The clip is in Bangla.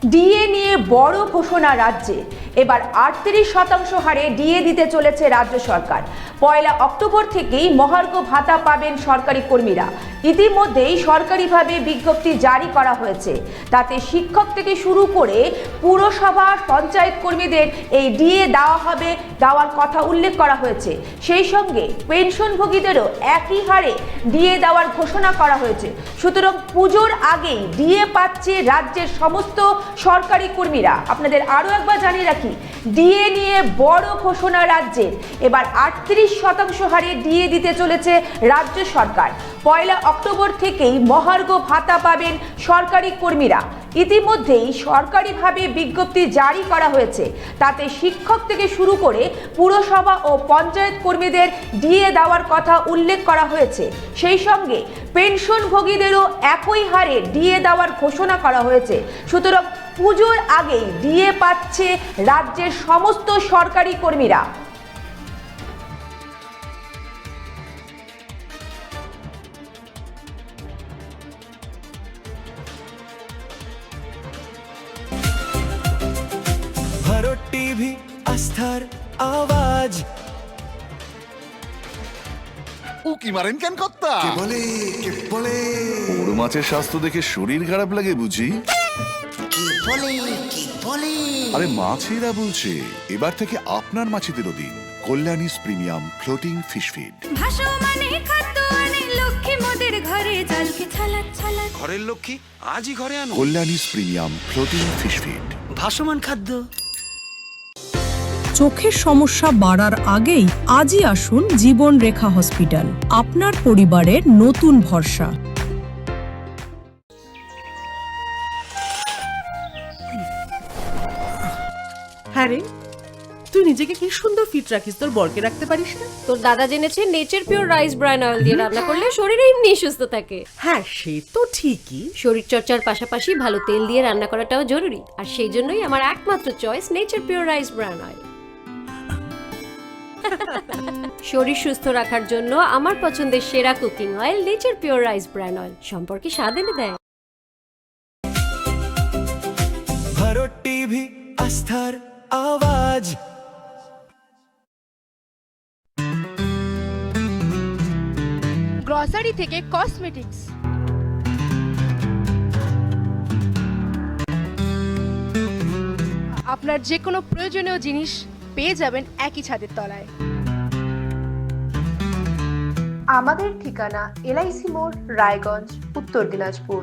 ডিএ নিয়ে বড় ঘোষণা রাজ্যে। এবার 38% হারে ডিএ দিতে চলেছে রাজ্য সরকার। 1 অক্টোবর থেকেই মহার্ঘ ভাতা পাবেন সরকারি কর্মীরা। ইতিমধ্যেই সরকারিভাবে বিজ্ঞপ্তি জারি করা হয়েছে। তাতে শিক্ষক থেকে শুরু করে পুরসভা পঞ্চায়েত কর্মীদের এই ডিএ দেওয়ার কথা উল্লেখ করা হয়েছে। সেই সঙ্গে পেনশনভোগীদেরও একই হারে ডিএ দেওয়ার ঘোষণা করা হয়েছে। সুতরাং পুজোর আগেই ডিএ পাচ্ছে রাজ্যের সমস্ত সরকারি কর্মীরা। আপনাদের আরও একবার জানিয়ে রাখি, ডিএ নিয়ে বড় ঘোষণা রাজ্যের। এবার 38% হারে ডিএ দিতে চলেছে রাজ্য সরকার। 1 অক্টোবর থেকেই মহার্ঘ ভাতা পাবেন সরকারি কর্মীরা। ইতিমধ্যেই সরকারিভাবে বিজ্ঞপ্তি জারি করা হয়েছে। তাতে শিক্ষক থেকে শুরু করে পুরসভা ও পঞ্চায়েত কর্মীদের ডিএ দেওয়ার কথা উল্লেখ করা হয়েছে। সেই সঙ্গে পেনশনভোগীদেরও একই হারে ডিএ দেওয়ার ঘোষণা করা হয়েছে। সুতরাং পুজোর আগেই ডিএ পাচ্ছে রাজ্যের সমস্ত সরকারি কর্মীরা। ভারত টিভি, আস্থার আওয়াজ। উকি মারেন কেন কর্তা? কে বলে বড় মাছের স্বাস্থ্য দেখে শরীর খারাপ লাগে বুঝি? কি বলে আরে মাছেরা বলছে, এবার থেকে আপনার মাছেদেরও দিন কল্যাণীস প্রিমিয়াম ফ্লোটিং ফিশ ফিড। ঘরের লক্ষ্মী আজই ঘরে আনো। কল্যাণীস প্রিমিয়াম ফ্লোটিং ফিশ ফিড। ভাসমান খাদ্য। চোখের সমস্যা বাড়ার আগেই আজই আসুন জীবন রেখা হসপিটাল, আপনার পরিবারের নতুন ভরসা। হ্যাঁ রে, তুই নিজেকে কি সুন্দর ফিট রাখিস, তোর বরকে রাখতে পারিস না? তোর দাদা জেনেছে nature pure rice bran oil দিয়ে রান্না করলে শরীর এমনি সুস্থ থাকে। হ্যাঁ, সে তো ঠিকই। শরীর চর্চার পাশাপাশি ভালো তেল দিয়ে রান্না করাটাও জরুরি। আর সেই জন্যই আমার একমাত্র choice nature pure rice bran oil. শরীর সুস্থ রাখার জন্য আমার পছন্দের সেরা cooking oil nature pure rice bran oil. সম্পর্কে স্বাদ এনে দেয়। ভারত টিভি, আস্থার আওয়াজ। গ্রসারি থেকে কসমেটিক্স, আপনার যে কোনো প্রয়োজনীয় জিনিস পেয়ে যাবেন একই ছাদের তলায়। আমাদের ঠিকানা এলআইসি মোড়, রায়গঞ্জ, উত্তর দিনাজপুর।